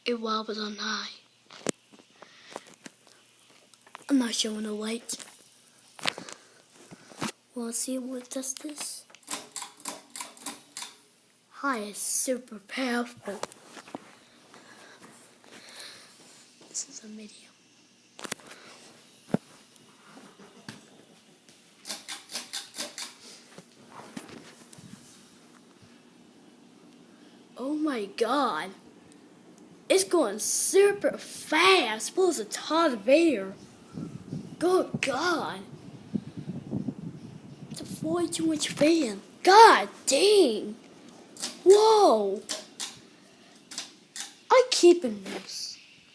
It wobbles on high. I'm not showing the light. Wanna see what does this? High is super powerful. This is a medium. Oh my god. It's going super fast. Pulls a ton of air. Good god. It's a 42-inch fan. God dang. Whoa. I'm keeping this.